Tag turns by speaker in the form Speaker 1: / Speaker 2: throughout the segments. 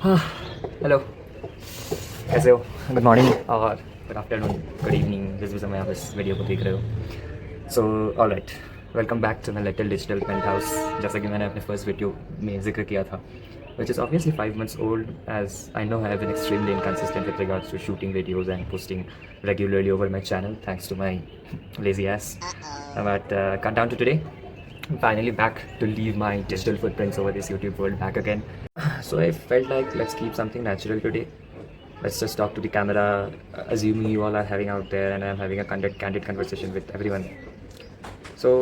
Speaker 1: Hello, कैसे हो? Good morning और गुड आफ्टरनून, गुड इवनिंग, जिस भी समय आप इस वीडियो को देख रहे हो। So all right, welcome back to my little digital paint house. जैसा कि मैंने अपने फर्स्ट वीडियो में जिक्र किया था, which is obviously 5 months old, as I know I have been extremely inconsistent with regards to shooting videos and posting regularly over my channel, thanks to my lazy ass. But cut down to today, I'm finally back to leave my digital footprints over this YouTube world back again. So I felt like let's keep something natural today. Let's just talk to the camera, assuming you all are having out there, and I'm having a candid conversation with everyone. So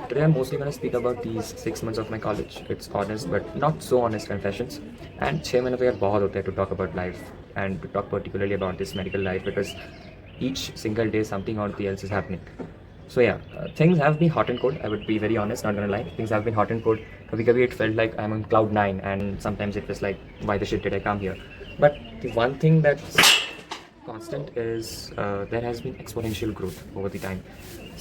Speaker 1: today I'm mostly going to speak about these 6 months of my college. It's honest but not so honest confessions. And 6 months तो यार बहुत होते हैं to talk about life and to talk particularly about this medical life, because each single day something or the else is happening. So yeah, things have been hot and cold. I would be very honest, not gonna lie. Things have been hot and cold. Kabhi it felt like I'm on cloud nine, and sometimes it was like, why the shit did I come here? But the one thing that's constant is there has been exponential growth over the time.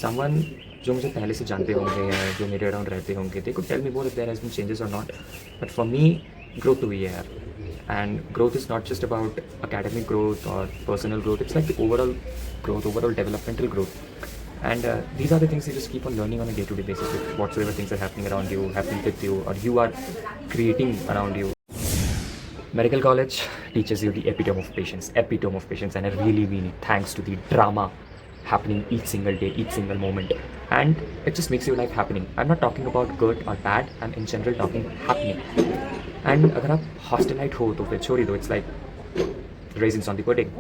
Speaker 1: Someone जो मुझे पहले से जानते होंगे या जो मेरे around रहते होंगे, they could tell me more if there has been changes or not. But for me, growth हुई है यार. And growth is not just about academic growth or personal growth. It's like the overall growth, overall developmental growth. And these are the things you just keep on learning on a day-to-day basis with whatsoever things are happening around you, happening with you, or you are creating around you. Medical college teaches you the epitome of patience, and I really mean it, thanks to the drama happening each single day, each single moment. And it just makes your life happening. I'm not talking about good or bad, I'm in general talking happening. And अगर आप hostelite हो तो फिर छोड़ ही दो, it's like raisins on the pudding.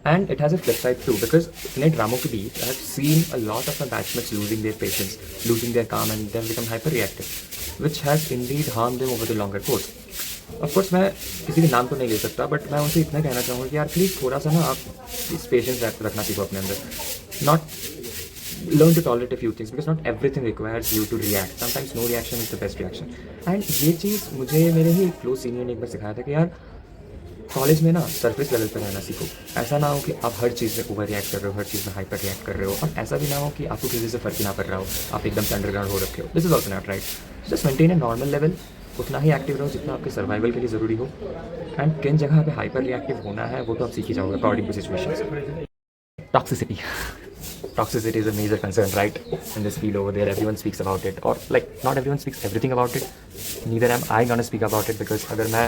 Speaker 1: And it has a flip side too, because in ड्रामों के बीच I have seen a lot of my batchmates losing their patience, losing their calm, and then become hyper-reactive, which has indeed harmed them over the longer course. Of course मैं किसी के नाम तो नहीं ले सकता, but मैं उनसे इतना कहना चाहूँगा कि यार प्लीज़ थोड़ा सा ना आप इस पेशेंस रखना सीखो अपने अंदर. Not learn to tolerate a few things, because not everything requires you to react. Sometimes no reaction is the best reaction. And ये चीज़ मुझे मेरे ही एक क्लोज सीनियर ने एक बार सिखाया था कि यार कॉलेज में ना सरफेस लेवल पर रहना सीखो. ऐसा ना हो कि आप हर चीज़ में ओवर रिएक्ट कर रहे हो, हर चीज़ में हाइपर रिएक्ट कर रहे हो, और ऐसा भी ना हो कि आपको किसी से फर्क ही ना पड़ रहा हो, आप एकदम से अंडरग्राउंड हो रखे हो. This is also not right. Just maintain a normal level, उतना ही एक्टिव रहो जितना आपके सर्वाइवल के लिए ज़रूरी हो. एंड किन जगह पे हाइपर रिएक्टिव होना है वो तो आप सीख ही जाओगे according to situations. Toxicity. Toxicity is a major concern, right? In this field over there, everyone speaks about it, or like not everyone speaks everything about it. Neither am I gonna speak about it, because अगर मैं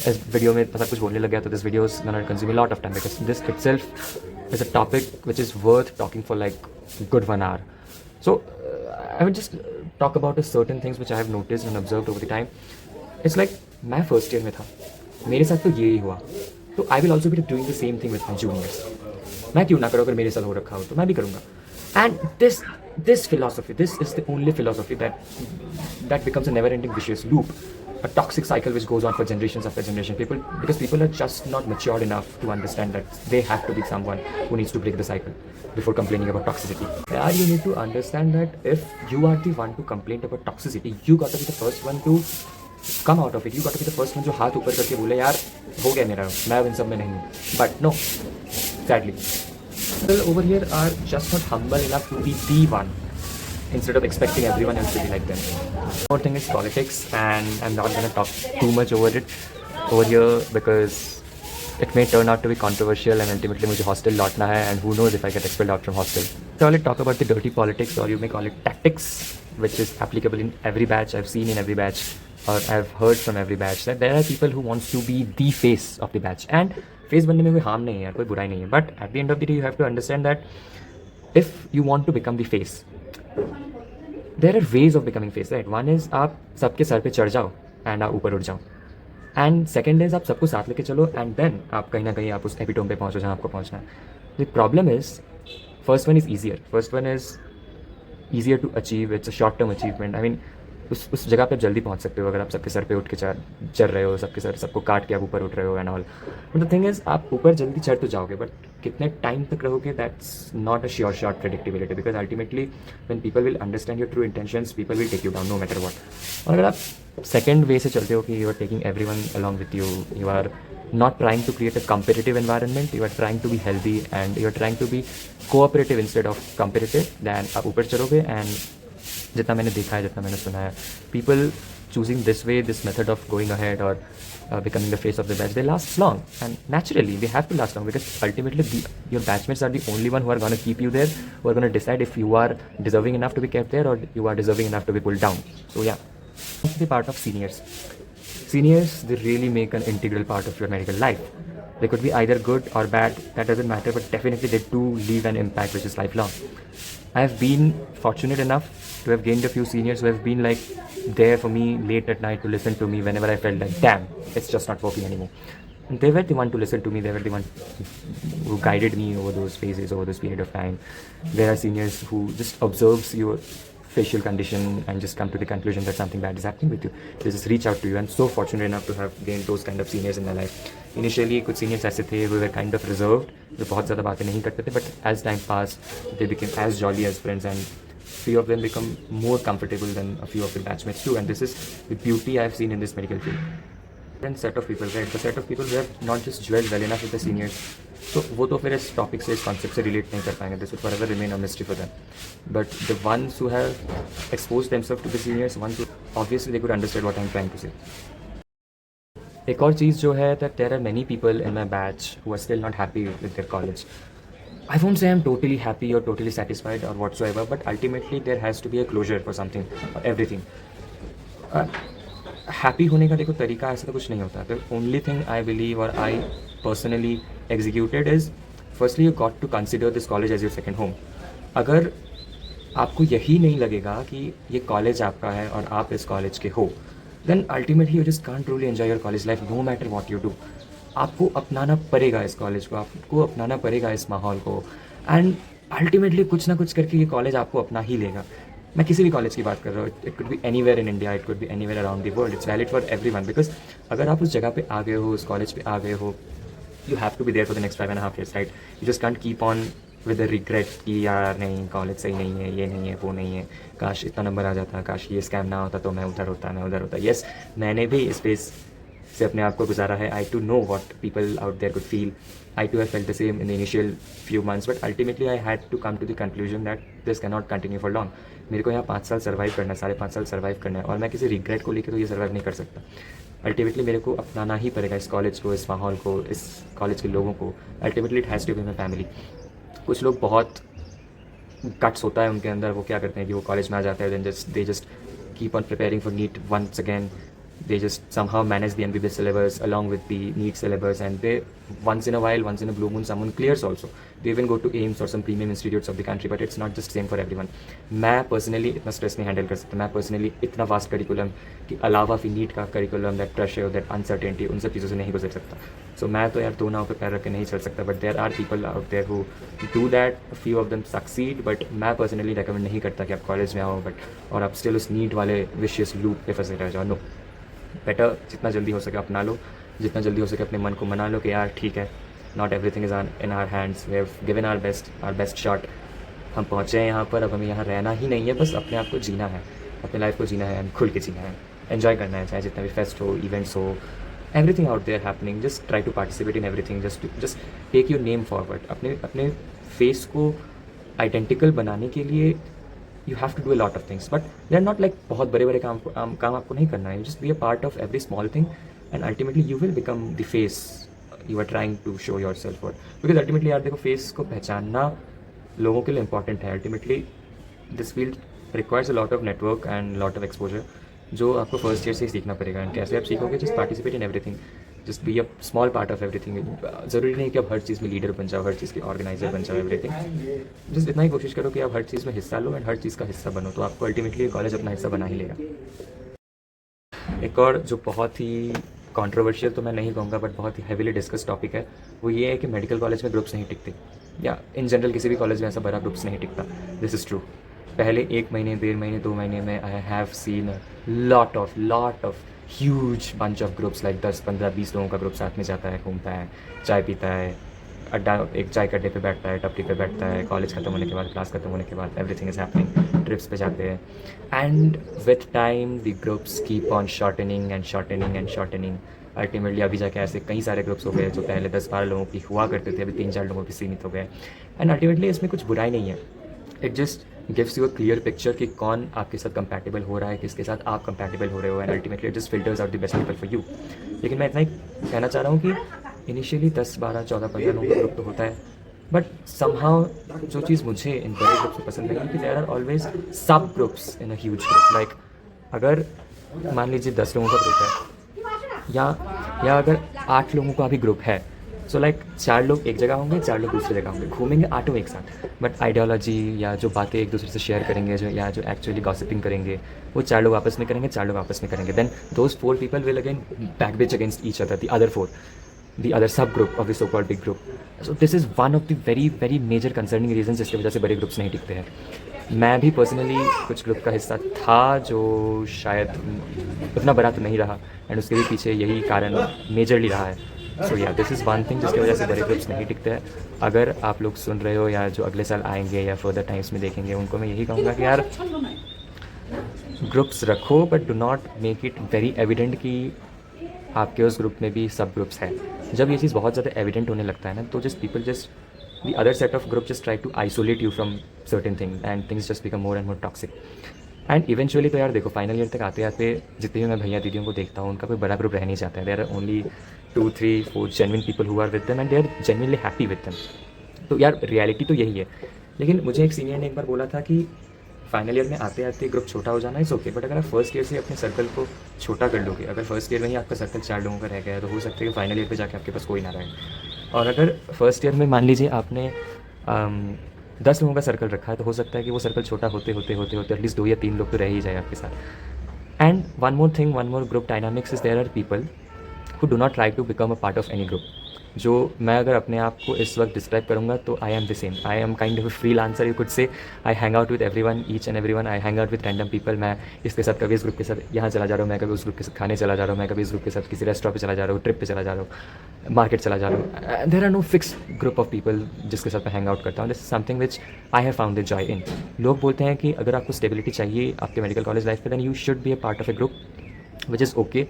Speaker 1: इस video में सब कुछ बोलने लग गया तो this video is gonna consume a lot of time, because this itself is a topic which is worth talking for like good 1 hour. So I would just talk about a certain things which I have noticed and observed over the time. It's like मैं first year में था, मेरे साथ तो यही हुआ, तो I will also be doing the same thing with my juniors. मैं क्यों ना करूँ, अगर मेरे साथ हो रखा हो तो मैं भी करूँगा. And this philosophy, this is the only philosophy that becomes a never ending vicious loop, a toxic cycle which goes on for generations after generation. Because people are just not matured enough to understand that they have to be someone who needs to break the cycle before complaining about toxicity. Yeah, you need to understand that if you are the one to complain about toxicity, you got to be the first one to come out of it. You got to be the first one जो हाथ ऊपर करके बोले यार हो गया मेरा, मैं इन सब में नहीं हूँ. But no, sadly, people over here are just not humble enough to be the one, instead of expecting everyone else to be like them. One more thing is politics, and I'm not going to talk too much over here, because it may turn out to be controversial, and ultimately मुझे hostel लौटना है, and who knows if I get expelled out from hostel. So I'll talk about the dirty politics, or you may call it tactics, which is applicable in every batch. I've seen in every batch, or I've heard from every batch, that there are people who wants to be the face of the batch. And face बनने में कोई harm नहीं है यार, कोई बुराई नहीं है, but at the end of the day you have to understand that if you want to become the face, there are ways of becoming face, right? One is आप सबके सर पे चढ़ जाओ एंड आप ऊपर उठ जाओ, एंड सेकेंड इज़ आप सबको साथ लेके चलो, एंड देन आप कहीं ना कहीं आप उस एपिटोम पे पहुँचो जहाँ आपको पहुँचना है. The problem is first one is easier to achieve, it's a short term achievement. I mean उस जगह पे आप जल्दी पहुंच सकते हो अगर आप सबके सर पे उठ के चढ़ रहे हो, सबको काट के आप ऊपर उठ रहे हो and all. But the thing is आप ऊपर जल्दी चढ़ तो जाओगे, बट कितने टाइम तक रहोगे, that's not a sure short predictability, because ultimately when people will understand your true intentions, people will take you down no matter what. और अगर आप सेकेंड वे से चलते हो कि you are taking everyone along with you, you are not trying to create a competitive environment, you are trying to be healthy, and you are trying to be cooperative instead of competitive, then आप ऊपर चलोगे. And जितना मैंने देखा है, जितना मैंने सुना है, people choosing this way, this method of going ahead or becoming the face of the batch, they last long. And naturally, they have to last long because ultimately your batchmates are the only one who are going to keep you there, who are going to decide if you are deserving enough to be kept there or you are deserving enough to be pulled down. So yeah, the part of seniors. Seniors, they really make an integral part of your medical life. They could be either good or bad, that doesn't matter, but definitely they do leave an impact which is lifelong. I have been fortunate enough to have gained a few seniors who have been like there for me late at night to listen to me whenever I felt like, damn, it's just not working anymore. And they were the one to listen to me, they were the one who guided me over those phases, over this period of time. There are seniors who just observes your facial condition and just come to the conclusion that something bad is happening with you. They just reach out to you. I'm so fortunate enough to have gained those kind of seniors in my life. Initially कुछ seniors ऐसे थे who were kind of reserved, जो बहुत ज़्यादा बातें नहीं करते थे, but as time passed they became as jolly as friends and few of them become more comfortable than a few of the batchmates too. And this is the beauty I've seen in this medical field. And set of people, right? The set of people who have not just gelled well enough with the seniors. So वो तो फिर इस topic से, इस concept से relate नहीं कर पाएंगे. This would forever remain a mystery for them. But the ones who have exposed themselves to the seniors, ones who obviously they could understand what I'm trying to say. एक और चीज़ जो है that there are many people in my batch who are still not happy with their college. I won't say I'm totally happy or totally satisfied or whatsoever, but ultimately there has to be a closure for something, everything. Happy होने का देखो तरीका ऐसा तो कुछ नहीं होता. The only thing I believe और I personally executed is firstly you got to consider this college as your second home. अगर आपको यही नहीं लगेगा कि ये कॉलेज आपका है और आप इस कॉलेज के हो, then ultimately you just can't really enjoy your college life no matter what you do. आपको अपनाना पड़ेगा इस कॉलेज को, आपको अपनाना पड़ेगा इस माहौल को, एंड अल्टीमेटली कुछ ना कुछ करके ये कॉलेज आपको अपना ही लेगा. मैं किसी भी कॉलेज की बात कर रहा हूँ. It could be anywhere in India, it could be anywhere around the world. It's valid for everyone because अगर आप उस जगह पे आ गए हो, उस कॉलेज पे आ गए हो, you have to be there for the next 5.5 years, right? You just can't keep on with the regret कि यार नहीं कॉलेज सही नहीं है, ये नहीं है, वो नहीं है, काश इतना नंबर आ जाता, काश ये स्कैम ना होता तो मैं उधर होता, मैं उधर होता. येस, मैंने भी इस स्पेस से अपने आप को गुजारा है. I too know what people out there could feel. I too have felt the same in the initial few months, but ultimately I had to come to the conclusion that this cannot continue for long. मेरे को यहाँ 5 साल survive करना है, 5.5 साल survive करना है, और मैं किसी रिग्रेट को लेकर तो ये सर्वाइव नहीं कर सकता. अल्टीमेटली मेरे को अपनाना ही पड़ेगा इस कॉलेज को, इस माहौल को, इस कॉलेज के लोगों को. Ultimately it has to be my family. कुछ लोग बहुत कट्स होता है उनके अंदर, वो क्या करते हैं कि वो कॉलेज में आ जाते हैं, they just keep on preparing for NEET once again. They just somehow manage the MBBS syllabus along with the NEET syllabus, and they once in a while, once in a blue moon, someone clears also. They even go to AIIMS or some premium institutes of the country, but it's not just same for everyone. मैं personally इतना stress नहीं handle कर सकता. मैं personally इतना vast curriculum कि अलावा फिर NEET का curriculum, that pressure, that uncertainty, उन सब चीज़ों से नहीं गुजर सकता. So मैं तो यार 2 नाव पे पैर रख के नहीं चल सकता. But there are people out there who do that. A few of them succeed, but मैं personally recommend नहीं करता कि आप college में आओ but और आप still उस NEET वाले vicious loop पे फंसे रह जाओ. No. बेटर जितना जल्दी हो सके अपना लो, जितना जल्दी हो सके अपने मन को मना लो कि यार ठीक है, not everything is in our hands, we have given our best shot. हम पहुँचे हैं यहाँ पर, अब हमें यहाँ रहना ही नहीं है, बस अपने आप को जीना है, अपने लाइफ को जीना है एंड खुल के जीना है, एन्जॉय करना है, चाहे जितना भी फेस्ट हो, इवेंट्स हो, everything out there happening. Just try to participate in everything. Just take your name forward. अपने फेस को आइडेंटिकल बनाने के लिए you have to do a lot of things, but they are not like बहुत बड़े बड़े काम आपको नहीं करना है. You just be a part of every small thing and ultimately you will become the face you are trying to show yourself for. Because ultimately यार देखो, face को पहचानना लोगों के लिए important है. Ultimately this field requires a lot of network and lot of exposure, जो आपको फर्स्ट ईयर से ही सीखना पड़ेगा. एंड कैसे आप सीखोगे? Just participate in everything, just be a small part of everything. ज़रूरी नहीं कि आप हर चीज़ में लीडर बन जाओ, हर चीज़ के ऑर्गेनाइजर बन जाओ, एवरीथिंग. जस्ट इतना ही कोशिश करो कि आप हर चीज़ में हिस्सा लो एंड हर चीज़ का हिस्सा बनो, तो आपको अल्टीमेटली कॉलेज अपना हिस्सा बना ही लेगा. एक और जो बहुत ही कॉन्ट्रोवर्शियल तो मैं नहीं कहूँगा बट बहुत ही हैवीली डिस्कस टॉपिक है, वो ये है कि मेडिकल कॉलेज में ग्रुप्स नहीं टिकते, या इन जनरल किसी भी कॉलेज में ऐसा बड़ा ग्रुप्स नहीं टिकता. This is true. पहले 1 महीने, 1.5 महीने, 2 महीने में I have seen lot of huge bunch of groups, like 10, 15, 20 लोगों का ग्रुप साथ में जाता है, घूमता है, चाय पीता है, अड्डा एक चाय के अड्डे पे बैठता है, टपरी पे बैठता है, कॉलेज खत्म होने के बाद, क्लास खत्म होने के बाद, एवरीथिंग इज़ हैपनिंग, ट्रिप्स पे जाते हैं. And with time the groups keep on shortening and shortening and shortening. Ultimately अभी जाके ऐसे कई सारे ग्रुप्स हो गए जो पहले 10-12 लोगों की हुआ करते थे, अभी 3-4 लोगों की सीमित हो गए. एंड अल्टीमेटली इसमें कुछ बुराई नहीं है. It just gives you a clear picture कि कौन आपके साथ कंपैटिबल हो रहा है, किसके साथ आप कंपैटिबल हो रहे हो, and ultimately it just filters out the best people for you. लेकिन मैं इतना ही कहना चाह रहा हूँ कि इनिशियली 10, 12, 14, 15 लोगों का ग्रुप तो होता है, बट समहाउ जो चीज़ मुझे इन बड़े ग्रुप से पसंद नहीं कि देयर आर ऑलवेज सब groups in a huge group. Like अगर मान लीजिए 10 लोगों का ग्रुप है, या अगर 8 लोगों का भी ग्रुप है, सो लाइक 4 लोग एक जगह होंगे, 4 लोग दूसरी जगह होंगे, घूमेंगे आठों एक साथ, बट आइडियोलॉजी या जो बातें एक दूसरे से शेयर करेंगे, जो एक्चुअली गॉसिपिंग करेंगे, वो 4 लोग आपस में करेंगे, 4 लोग आपस में करेंगे, then those 4 people will again back bitch against each other, the other 4, the other subgroup of the so-called big group. So this is one of the very very major concerning reasons जिसकी वजह से बड़े groups नहीं टिकते हैं। मैं भी personally कुछ ग्रुप का हिस्सा था जो शायद उतना बड़ा तो नहीं रहा, एंड उसके भी पीछे यही कारण मेजरली रहा है। सो या दिस इज़ वन थिंग जिसकी वजह से बड़े ग्रुप्स नहीं टिकते हैं। अगर आप लोग सुन रहे हो या जो अगले साल आएंगे या फर्दर टाइम्स में देखेंगे, उनको मैं यही कहूँगा कि यार ग्रुप्स रखो, but do not make it very evident कि आपके उस ग्रुप में भी सब ग्रुप्स हैं। जब ये चीज़ बहुत ज़्यादा एविडेंट होने लगता है ना, तो just people just the other set of group just try to isolate you from certain thing, and things just become more and more toxic. And eventually तो यार देखो, फाइनल ईयर तक आते आते जितने भी मैं भैया दीदियों को देखता हूँ, उनका कोई बड़ा ग्रुप रह नहीं चाहता है। There are only 2, 3, 4 genuine people who are with them, and they are genuinely happy with them. तो यार रियलिटी तो यही है। लेकिन मुझे एक सीनियर ने एक बार बोला था कि फाइनल ईयर में आते आते ग्रुप छोटा हो जाना इज़ ओके, बट अगर आप फर्स्ट ईयर से अपने सर्कल को छोटा कर लोगे, अगर फर्स्ट ईयर में ही आपका सर्कल 4 लोगों का रह गया है, तो हो सकता है कि फाइनल ईयर पे जाके आपके पास कोई ना रहे। और अगर फर्स्ट ईयर में मान लीजिए आपने 10 लोगों का सर्कल रखा है, तो हो सकता है कि वो सर्कल छोटा होते होते होते होते एटलीस्ट 2 या 3 लोग तो रह ही जाए आपके साथ। And one more thing, one more group dynamics is there are people who do not try to become a part of any group. जो मैं अगर अपने आप को इस वक्त डिस्क्राइब करूँगा तो I am the same, I am kind of a freelancer you could say. I hang out with everyone, each and everyone, I hang out with random people. मैं इसके साथ कभी इस ग्रुप के साथ यहाँ चला जा रहा हूँ, मैं कभी उस ग्रुप के साथ खाने चला जा रहा हूँ, मैं कभी इस ग्रुप के साथ किसी रेस्टोरेंट पे चला जा रहा हूँ, ट्रिप पे चला जा रहा हूँ, मार्केट चला जा रहा हूँ। There are no fix group of people जिसके साथ मैं हैंग आउट करता हूँ। This is something which I have found the joy in. लोग बोलते हैं कि अगर आपको स्टेबिलिटी चाहिए आपके मेडिकल कॉलेज लाइफ में, then you should be a part of a group which is okay,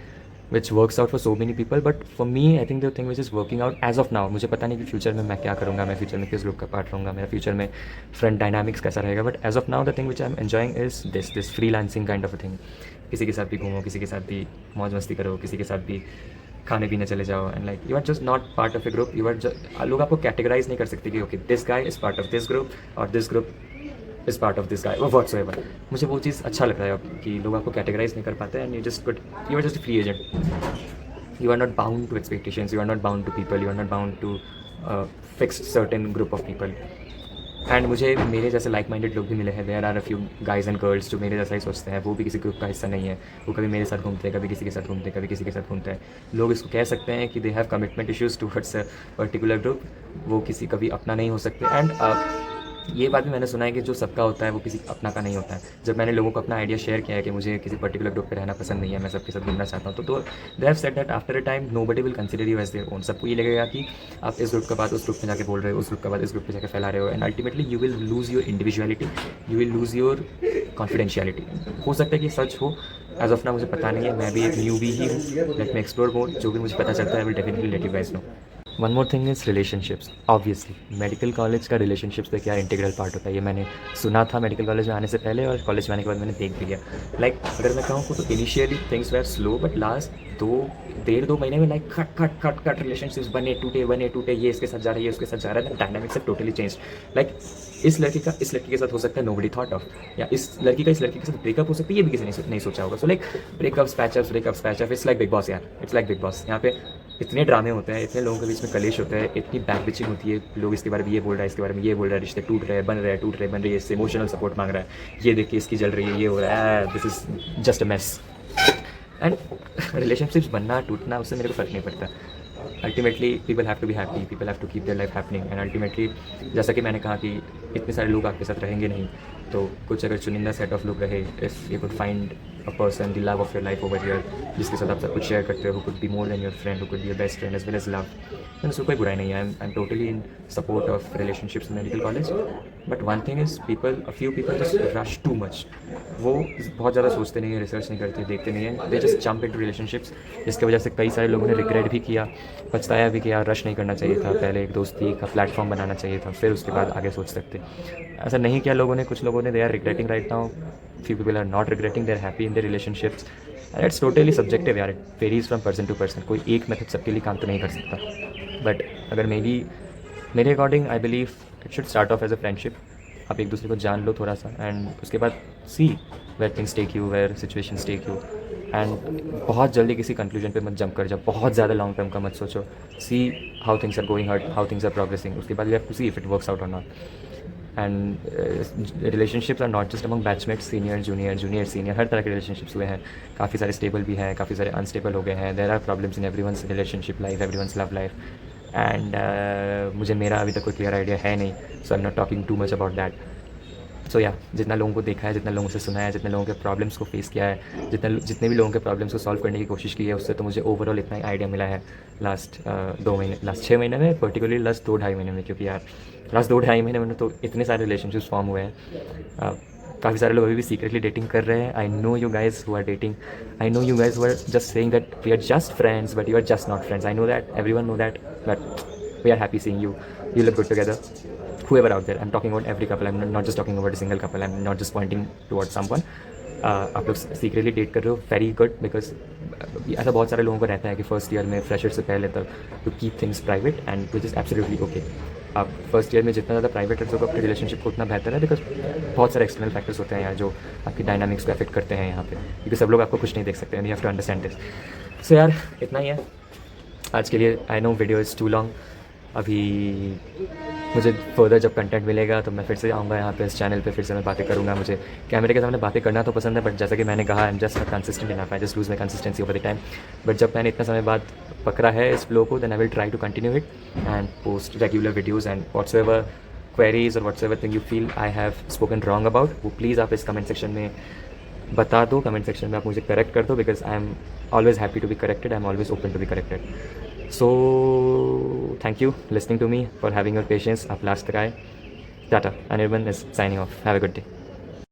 Speaker 1: which works out for so many people, but for me I think the thing which is working out as of now, मुझे पता नहीं कि future में मैं क्या करूँगा, मैं future में किस ग्रुप का पार्ट रहूँगा, मेरा फ्यूचर में फ्रेंड डायनामिक्स कैसा रहेगा, but as of now the thing which I am enjoying is this freelancing kind of a thing. किसी के साथ भी घूमो, किसी के साथ भी मौज मस्ती करो, किसी के साथ भी खाने पीने चले जाओ, and like you are just not part of a group. You are लोग आपको कैटेगराइज नहीं कर सकते कि okay this guy is part of this group और this group is part of this guy whatsoever. मुझे वो चीज़ अच्छा लग रहा है अब कि लोग आपको कैटेगराइज नहीं कर पाते, and you are just free agent. You are not bound to expectations, you are not bound to people, you are not bound to fix certain group of people. And मुझे मेरे जैसे लाइक माइंडेड लोग भी मिले हैं। There are a few guys and girls जो मेरे जैसा ही सोचते हैं, वो भी किसी ग्रुप का हिस्सा नहीं है, वो कभी मेरे साथ घूमते हैं, कभी किसी के साथ घूमते हैं, कभी किसी के साथ घूमते हैं। लोग इसको कह सकते हैं कि they have commitment issues towards a particular group, वो किसी कभी अपना नहीं हो सकते। एंड ये बात भी मैंने सुना है कि जो सबका होता है वो किसी अपना का नहीं होता है। जब मैंने लोगों को अपना आइडिया शेयर किया है कि मुझे किसी पर्टिकुलर ग्रुप पे रहना पसंद नहीं है, मैं सबके साथ घूमना चाहता हूँ, तो they have said that after a time nobody will consider you as their own. सबको ये लगेगा कि आप इस ग्रुप के बाद उस ग्रुप में जाके बोल रहे हो, उस ग्रुप के बाद इस ग्रुप पे जाके फैला रहे हो, and ultimately you will lose your individuality, you will lose your confidentiality. हो सकता है कि सच हो, एज ऑफ नाउ मुझे पता नहीं है, मैं भी एक न्यूबी ही हूँ। लेट मी एक्सप्लोर मोर, जो भी मुझे पता चलता है I will definitely let you guys know. One more thing is relationships. Obviously medical college का रिलेशनशिप्स पे क्या इंटीग्रल पार्ट होता है, ये मैंने सुना था मेडिकल कॉलेज में आने से पहले, और कॉलेज में आने के बाद मैंने देख भी लिया। लाइक अगर मैं कहूँ तो initially things were slow, but last 1.5-2 महीने में लाइक खट रिलेशनशिप्स बने टूटे, ये इसके साथ जा रहा है, ये उसके साथ जा रहा है, डायनामिक्स है टोटली चेंज। लाइक इस लड़की का इस लड़की के साथ हो सकता है नोबडी थॉट ऑफ, या इस लड़की का इस लड़की के साथ ब्रेकअप हो सकता है, ये भी किसी ने नहीं सोचा होगा। So like breakups patchups, it's like Bigg Boss यार, इट्स लाइक बिग बॉस। यहाँ पे इतने ड्रामे होते हैं, इतने लोगों के बीच में कलेश होता है, इतनी बैक बिचिंग होती है, लोग इसके बारे में ये बोल रहा है, इसके बारे में ये बोल रहा है, रिश्ते टूट रहे हैं, बन रही है, इससे इमोशनल सपोर्ट मांग रहा है, ये देखिए इसकी जल रही है, ये हो रहा है, this is just a mess. And relationships बनना टूटना उससे मेरे को फ़र्क नहीं पड़ता। Ultimately people have to be happy, people have to keep their life happening, and ultimately जैसा कि मैंने कहा कि इतने सारे लोग आपके साथ रहेंगे नहीं, तो कुछ अगर चुनिंदा सेट ऑफ लोग रहे, if you could find a person the love of your life over here, जिसके साथ आप सब कुछ शेयर करते हो, who could be more than your friend, who could be your best friend as well as love, then उसको कोई बुराई नहीं है। I am totally in support of relationships in medical college. But one thing is a few people just rush too much. वो बहुत ज़्यादा सोचते नहीं है, रिसर्च नहीं करते, देखते नहीं है, they just jump into relationships, जिसकी वजह से कई सारे लोगों ने रिग्रेट भी किया, पछताया भी किया। रश नहीं करना चाहिए था, पहले एक दोस्ती का प्लेटफॉर्म बनाना चाहिए था, फिर उसके बाद आगे सोच सकते। ऐसा नहीं किया लोगों ने, कुछ लोगों लोगों ने they are regretting right now, few people are not regretting, they're happy in their relationships, and it's totally subjective यार, it varies from person to person. कोई एक मेथड सबके लिए काम तो नहीं कर सकता, बट अगर मेरे according I believe it should start off as a friendship. आप एक दूसरे को जान लो थोड़ा सा, एंड उसके बाद see where things take you, where situations take you, and बहुत जल्दी किसी कंक्लूजन पे मत जंप कर जाओ, बहुत ज़्यादा लॉन्ग टर्म का मत सोचो. See how things are going, how things are progressing, उसके बाद you have to see if it works out और not. And relationships are not just among batchmates, senior junior senior, हर तरह के रिलेशनशिप्स हुए हैं. काफ़ी सारे स्टेबल भी हैं, काफ़ी सारे अनस्टेबल हो गए हैं. There are problems in everyone's relationship life, everyone's love life, and मुझे मेरा अभी तक कोई क्लियर आइडिया है नहीं, so I am not talking too much about that. So या जितना लोगों को देखा है, जितना लोगों से सुना है, जितने लोगों के प्रॉब्लम्स को फेस किया है, जितने भी लोगों के प्रॉब्लम्स को सॉल्व करने की कोशिश की है, उससे तो मुझे ओवरऑल इतना ही आइडिया मिला है लास्ट 6 महीने में, पर्टिकुलरली लास्ट 2-2.5 महीने में. क्योंकि यार लास्ट 2-2.5 महीने में तो इतने सारे रिलेशनशिप्स फॉर्म हुए हैं. काफ़ी सारे लोग अभी भी सीक्रेटली डेटिंग कर रहे हैं. I know you guys who are dating, I know you guys who are just saying that we are just friends, but you are just not friends. I know that, everyone know that, but we are happy seeing you, you look good together. Whoever out there, I'm talking about every couple, I'm not just talking about a single couple, I'm not just pointing towards someone. आप लोग secretly date कर रहे हो, very good, because ऐसा बहुत सारे लोगों को रहता है कि फर्स्ट ईयर में फ्रेशर से पहले तक to keep things private, and which is absolutely okay. आप फर्स्ट ईयर में जितना ज़्यादा प्राइवेट रखोगे अपने रिलेशनशिप को उतना बेहतर है, बिकॉज बहुत सारे एक्सटर्नल फैक्टर्स होते हैं यार जो आपकी डायनामिक्स को अफेक्ट करते हैं यहाँ पे, क्योंकि सब लोग आपको कुछ नहीं देख सकते हैं. You have to understand this. So यार इतना ही है आज के लिए. I know video is too long. अभी मुझे फर्दर जब कंटेंट मिलेगा तो मैं फिर से आऊँगा यहाँ पे, इस चैनल पे फिर से मैं बातें करूँगा. मुझे कैमरे के सामने बातें करना तो पसंद है, बट जैसा कि मैंने कहा, I am just not consistent enough, I just lose my consistency over the time. But जब मैंने इतना समय बाद पकड़ा है इस फ्लो को, then I will try to continue it and post regular videos. And whatsoever queries और whatsoever thing you feel I have spoken wrong about, वो प्लीज़ आप इस कमेंट सेक्शन में बता दो. कमेंट सेक्शन में आप मुझे करेक्ट कर दो, because I am always happy to be corrected, I am always open to be corrected. So thank you listening to me, for having your patience. आप लास्ट तक आए. Tata. Anirban is signing off. Have a good day.